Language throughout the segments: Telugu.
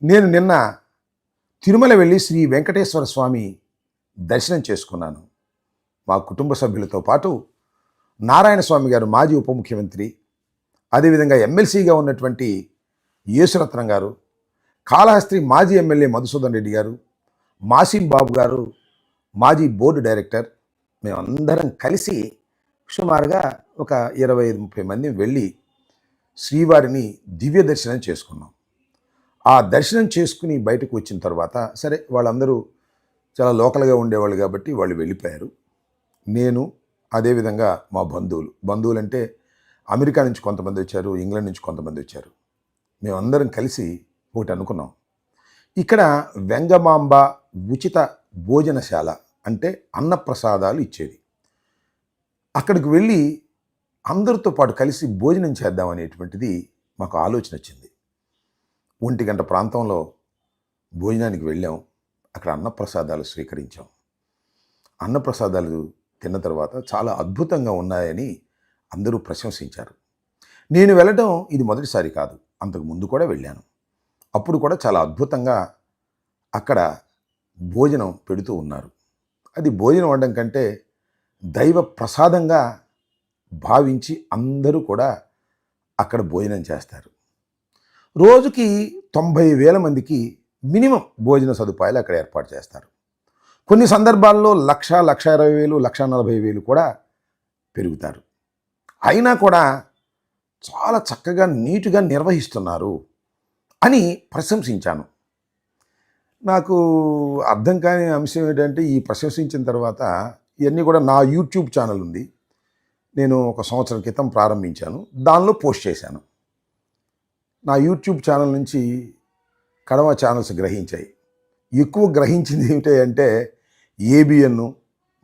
నేను నిన్న తిరుమల వెళ్ళి శ్రీ వెంకటేశ్వర స్వామి దర్శనం చేసుకున్నాను. మా కుటుంబ సభ్యులతో పాటు నారాయణ స్వామి గారు మాజీ ఉప ముఖ్యమంత్రి, అదేవిధంగా ఎమ్మెల్సీగా ఉన్నటువంటి యేసురత్నం గారు, కాళహస్త్రి మాజీ ఎమ్మెల్యే మధుసూదన్ రెడ్డి గారు, మాసిం బాబు గారు మాజీ బోర్డు డైరెక్టర్, మేమందరం కలిసి సుమారుగా ఒక 25-30 మంది వెళ్ళి శ్రీవారిని దివ్య దర్శనం చేసుకున్నాం. ఆ దర్శనం చేసుకుని బయటకు వచ్చిన తర్వాత సరే వాళ్ళందరూ చాలా లోకల్గా ఉండేవాళ్ళు కాబట్టి వాళ్ళు వెళ్ళిపోయారు. నేను అదేవిధంగా మా బంధువులు అంటే అమెరికా నుంచి కొంతమంది వచ్చారు, ఇంగ్లాండ్ నుంచి కొంతమంది వచ్చారు. మేమందరం కలిసి ఒకటి అనుకున్నాం, ఇక్కడ వెంగమాంబ ఉచిత భోజనశాల అంటే అన్నప్రసాదాలు ఇచ్చేది. అక్కడికి వెళ్ళి అందరితో పాటు కలిసి భోజనం చేద్దాం అనేటువంటిది మాకు ఆలోచన వచ్చింది. 1 గంట ప్రాంతంలో భోజనానికి వెళ్ళాం. అక్కడ అన్నప్రసాదాలు స్వీకరించాం. అన్నప్రసాదాలు తిన్న తర్వాత చాలా అద్భుతంగా ఉన్నాయని అందరూ ప్రశంసించారు. నేను వెళ్ళడం ఇది మొదటిసారి కాదు, అంతకు ముందు కూడా వెళ్ళాను. అప్పుడు కూడా చాలా అద్భుతంగా అక్కడ భోజనం పెడుతూ ఉన్నారు. అది భోజనం అనడం కంటే దైవ ప్రసాదంగా భావించి అందరూ కూడా అక్కడ భోజనం చేస్తారు. రోజుకి 90,000 మందికి మినిమం భోజన సదుపాయాలు అక్కడ ఏర్పాటు చేస్తారు. కొన్ని సందర్భాల్లో 1,00,000, 1,20,000, 1,40,000 కూడా పెరుగుతారు. అయినా కూడా చాలా చక్కగా నీటుగా నిర్వహిస్తున్నారు అని ప్రశంసించాను. నాకు అర్థం కాని అంశం ఏంటంటే, ఈ ప్రశంసించిన తర్వాత ఇవన్నీ కూడా నా యూట్యూబ్ ఛానల్ ఉంది, నేను 1 సంవత్సరం క్రితం ప్రారంభించాను, దానిలో పోస్ట్ చేశాను. నా యూట్యూబ్ ఛానల్ నుంచి కడమ ఛానల్స్ గ్రహించాయి. ఎక్కువ గ్రహించింది ఏమిటి అంటే ఏబిఎన్,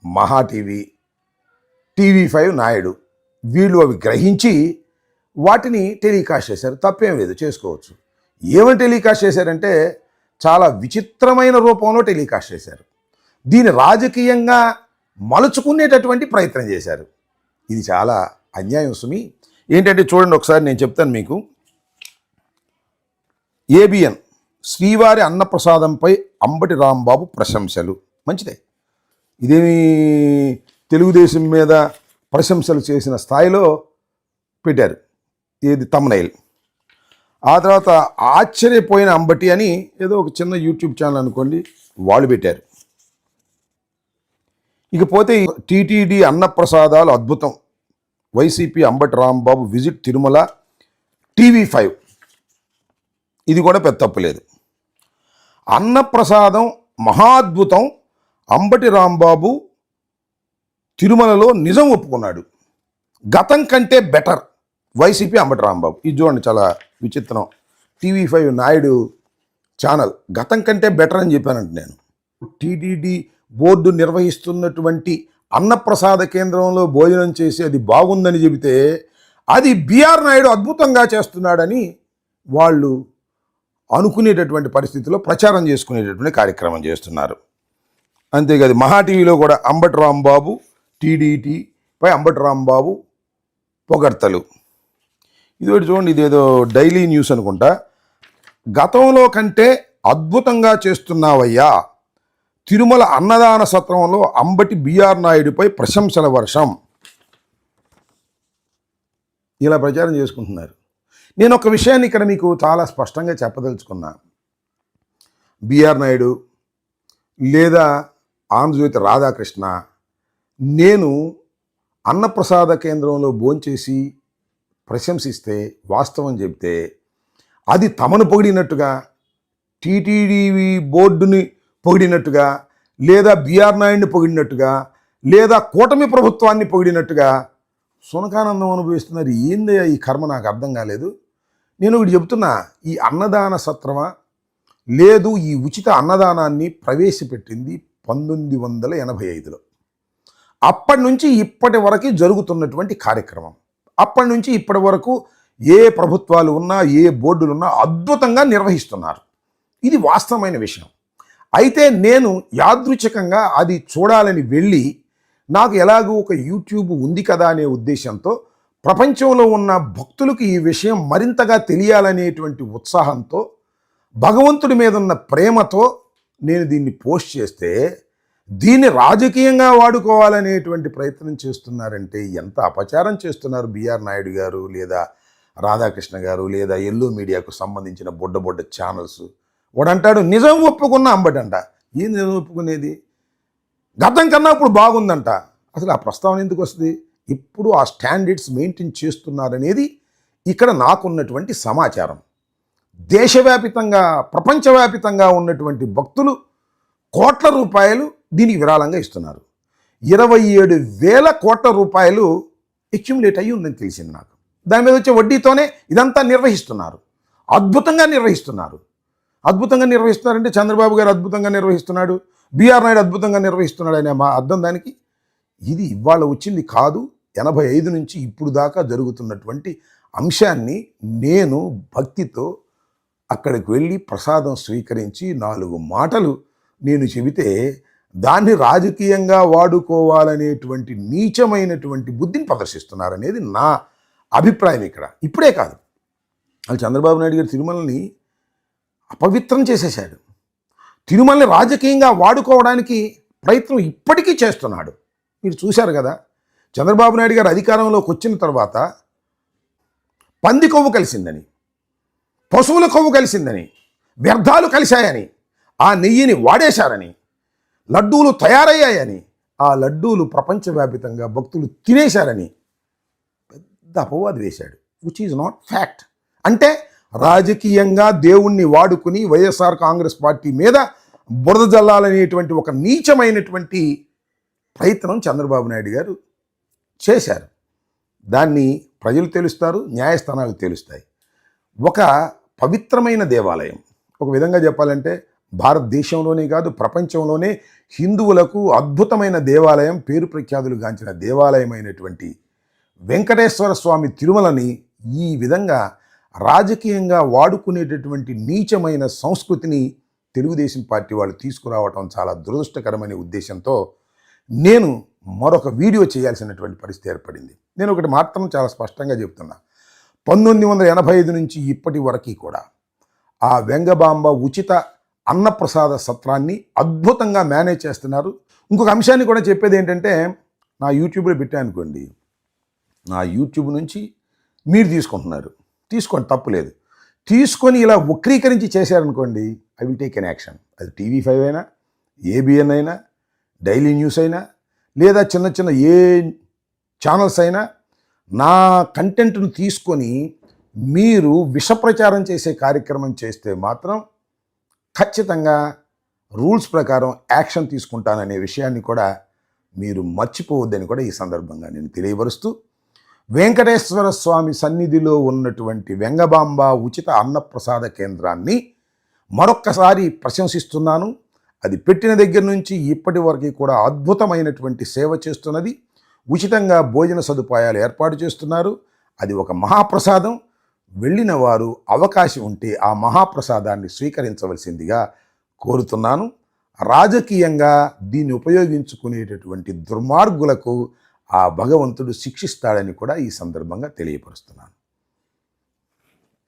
మహా టీవీ, టీవీ5 నాయుడు, వీళ్ళు అవి గ్రహించి వాటిని టెలికాస్ట్ చేశారు. తప్పేం లేదు, చేసుకోవచ్చు. ఏమని టెలికాస్ట్ చేశారంటే చాలా విచిత్రమైన రూపంలో టెలికాస్ట్ చేశారు. దీన్ని రాజకీయంగా మలుచుకునేటటువంటి ప్రయత్నం చేశారు. ఇది చాలా అన్యాయం సుమి. ఏంటంటే చూడండి ఒకసారి, నేను చెప్తాను మీకు. ఏబిఎన్ శ్రీవారి అన్నప్రసాదంపై అంబటి రాంబాబు ప్రశంసలు. మంచిదే, ఇదేమి తెలుగుదేశం మీద ప్రశంసలు చేసిన స్థాయిలో పెట్టారు. ఇది తమ్నైల్. ఆ తర్వాత ఆశ్చర్యపోయిన అంబటి అని ఏదో ఒక చిన్న యూట్యూబ్ ఛానల్ అనుకోండి, వాళ్ళు పెట్టారు. ఇకపోతే టీటీడీ అన్నప్రసాదాలు అద్భుతం, YCP Ambati Rambabu visit Tirumala, TV5. ఇది కూడా పెద్ద తప్పులేదు. అన్నప్రసాదం మహాద్భుతం, అంబటి రాంబాబు తిరుమలలో నిజం ఒప్పుకున్నాడు, గతం కంటే బెటర్, వైసీపీ అంబటి రాంబాబు. ఇది చూడండి, చాలా విచిత్రం. టీవీ5 నాయుడు ఛానల్ గతం కంటే బెటర్ అని చెప్పానంట నేను. టీటీడీ బోర్డు నిర్వహిస్తున్నటువంటి అన్నప్రసాద కేంద్రంలో భోజనం చేసి అది బాగుందని చెబితే అది బిఆర్ నాయుడు అద్భుతంగా చేస్తున్నాడని వాళ్ళు అనుకునేటటువంటి పరిస్థితిలో ప్రచారం చేసుకునేటటువంటి కార్యక్రమం చేస్తున్నారు. అంతేకాదు మహా టీవీలో కూడా అంబటి రాంబాబు, టీడీటీపై అంబటి రాంబాబు పొగడ్తలు. ఇదొకటి చూడండి, ఇదేదో డైలీ న్యూస్ అనుకుంటా. గతంలో కంటే అద్భుతంగా చేస్తున్నావయ్యా, తిరుమల అన్నదాన సత్రంలో అంబటి బిఆర్ నాయుడుపై ప్రశంసల వర్షం. ఇలా ప్రచారం చేసుకుంటున్నారు. నేను ఒక విషయాన్ని ఇక్కడ మీకు చాలా స్పష్టంగా చెప్పదలుచుకున్నా. బిఆర్ నాయుడు లేదా ఆంధ్రజ్యోతి రాధాకృష్ణ, నేను అన్నప్రసాద కేంద్రంలో భోంచేసి ప్రశంసిస్తే, వాస్తవం చెప్తే అది తమను పొగిడినట్టుగా, టీటీడీ బోర్డుని పొగిడినట్టుగా, లేదా బిఆర్ నాయుడిని పొగిడినట్టుగా, లేదా కూటమి ప్రభుత్వాన్ని పొగిడినట్టుగా సునకానందం అనుభవిస్తున్నారు. ఏంది ఈ కర్మ, నాకు అర్థం కాలేదు. నేను ఒకటి చెబుతున్నా, ఈ అన్నదాన సత్రమా లేదు, ఈ ఉచిత అన్నదానాన్ని ప్రవేశపెట్టింది 1985లో. అప్పటి నుంచి ఇప్పటి వరకు జరుగుతున్నటువంటి కార్యక్రమం. అప్పటి నుంచి ఇప్పటి వరకు ఏ ప్రభుత్వాలు ఉన్నా, ఏ బోర్డులు ఉన్నా అద్భుతంగా నిర్వహిస్తున్నారు. ఇది వాస్తవమైన విషయం. అయితే నేను యాదృచ్ఛికంగా అది చూడాలని వెళ్ళి, నాకు ఎలాగో ఒక యూట్యూబ్ ఉంది కదా అనే ఉద్దేశంతో, ప్రపంచంలో ఉన్న భక్తులకు ఈ విషయం మరింతగా తెలియాలనేటువంటి ఉత్సాహంతో భగవంతుడి మీద ఉన్న ప్రేమతో నేను దీన్ని పోస్ట్ చేస్తే దీన్ని రాజకీయంగా వాడుకోవాలనేటువంటి ప్రయత్నం చేస్తున్నారంటే ఎంత అపచారం చేస్తున్నారు బిఆర్ నాయుడు గారు, లేదా రాధాకృష్ణ గారు, లేదా ఎల్లో మీడియాకు సంబంధించిన బుడ్డ ఛానల్స్. వాడంటాడు నిజం ఒప్పుకున్న అంబటంట. ఏం నిజం ఒప్పుకునేది? గతం కన్నా ఇప్పుడు బాగుందంట. అసలు ఆ ప్రస్తావన ఎందుకు వస్తుంది? ఇప్పుడు ఆ స్టాండర్డ్స్ మెయింటైన్ చేస్తున్నారనేది ఇక్కడ నాకున్నటువంటి సమాచారం. దేశవ్యాపితంగా, ప్రపంచవ్యాపితంగా ఉన్నటువంటి భక్తులు కోట్ల రూపాయలు దీనికి విరాళంగా ఇస్తున్నారు. 27,000 కోట్ల రూపాయలు అక్యుములేట్ అయ్యి ఉందని తెలిసింది నాకు. దాని మీద వచ్చే వడ్డీతోనే ఇదంతా నిర్వహిస్తున్నారు. అద్భుతంగా నిర్వహిస్తున్నారు. అద్భుతంగా నిర్వహిస్తున్నారంటే చంద్రబాబు గారు అద్భుతంగా నిర్వహిస్తున్నాడు, బిఆర్ నాయుడు అద్భుతంగా నిర్వహిస్తున్నాడు అనే మా అర్థం దానికి. ఇది ఇవాళ వచ్చింది కాదు, 85 నుంచి ఇప్పుడు దాకా జరుగుతున్నటువంటి అంశాన్ని నేను భక్తితో అక్కడికి వెళ్ళి ప్రసాదం స్వీకరించి 4 మాటలు నేను చెబితే దాన్ని రాజకీయంగా వాడుకోవాలనేటువంటి నీచమైనటువంటి బుద్ధిని ప్రదర్శిస్తున్నారనేది నా అభిప్రాయం. ఇక్కడ ఇప్పుడే కాదు, అది చంద్రబాబు నాయుడు గారు తిరుమలని అపవిత్రం చేసేశాడు. తిరుమలని రాజకీయంగా వాడుకోవడానికి ప్రయత్నం ఇప్పటికీ చేస్తున్నాడు. మీరు చూశారు కదా, చంద్రబాబు నాయుడు గారు అధికారంలోకి వచ్చిన తర్వాత పంది కొవ్వు కలిసిందని, పశువుల కొవ్వు కలిసిందని, వ్యర్థాలు కలిశాయని, ఆ నెయ్యిని వాడేశారని, లడ్డూలు తయారయ్యాయని, ఆ లడ్డూలు ప్రపంచవ్యాపితంగా భక్తులు తినేశారని పెద్ద అపవాదు వేశాడు. Which is not fact. అంటే రాజకీయంగా దేవుణ్ణి వాడుకుని వైఎస్ఆర్ కాంగ్రెస్ పార్టీ మీద బురద జల్లాలనేటువంటి ఒక నీచమైనటువంటి ప్రయత్నం చంద్రబాబు నాయుడు గారు చేశారు. దాన్ని ప్రజలు తెలుస్తారు, న్యాయస్థానాలు తెలుస్తాయి. ఒక పవిత్రమైన దేవాలయం, ఒక విధంగా చెప్పాలంటే భారతదేశంలోనే కాదు ప్రపంచంలోనే హిందువులకు అద్భుతమైన దేవాలయం, పేరు ప్రఖ్యాతులు గాంచిన దేవాలయమైనటువంటి వెంకటేశ్వర స్వామి తిరుమలని ఈ విధంగా రాజకీయంగా వాడుకునేటటువంటి నీచమైన సంస్కృతిని తెలుగుదేశం పార్టీ వాళ్ళు తీసుకురావటం చాలా దురదృష్టకరమైన ఉద్దేశంతో నేను మరొక వీడియో చేయాల్సినటువంటి పరిస్థితి ఏర్పడింది. నేను ఒకటి మాత్రం చాలా స్పష్టంగా చెప్తున్నా, 1985 నుంచి ఇప్పటి వరకు కూడా ఆ వెంగబాంబ ఉచిత అన్నప్రసాద సత్రాన్ని అద్భుతంగా మేనేజ్ చేస్తున్నారు. ఇంకొక అంశాన్ని కూడా చెప్పేది ఏంటంటే, నా యూట్యూబ్లో పెట్టాను అనుకోండి, నా యూట్యూబ్ నుంచి మీరు తీసుకుంటున్నారు, తీసుకోండి, తప్పులేదు. తీసుకొని ఇలా వక్రీకరించి చేశారనుకోండి, I will take an action. అది TV5 అయినా, ABN అయినా, డైలీ న్యూస్ అయినా, లేదా చిన్న ఏ ఛానల్స్ అయినా నా కంటెంట్ను తీసుకొని మీరు విషప్రచారం చేసే కార్యక్రమం చేస్తే మాత్రం ఖచ్చితంగా రూల్స్ ప్రకారం యాక్షన్ తీసుకుంటాననే విషయాన్ని కూడా మీరు మర్చిపోవద్దని కూడా ఈ సందర్భంగా నేను తెలియపరుస్తూ, వెంకటేశ్వర స్వామి సన్నిధిలో ఉన్నటువంటి వెంగబాంబ ఉచిత అన్నప్రసాద కేంద్రాన్ని మరొక్కసారి ప్రశంసిస్తున్నాను. అది పెట్టిన దగ్గర నుంచి ఇప్పటి వరకు కూడా అద్భుతమైనటువంటి సేవ చేస్తున్నది. ఉచితంగా భోజన సదుపాయాలు ఏర్పాటు చేస్తున్నారు. అది ఒక మహాప్రసాదం. వెళ్ళిన వారు అవకాశం ఉంటే ఆ మహాప్రసాదాన్ని స్వీకరించవలసిందిగా కోరుతున్నాను. రాజకీయంగా దీన్ని ఉపయోగించుకునేటటువంటి దుర్మార్గులకు ఆ భగవంతుడు శిక్షిస్తాడని కూడా ఈ సందర్భంగా తెలియపరుస్తున్నాను.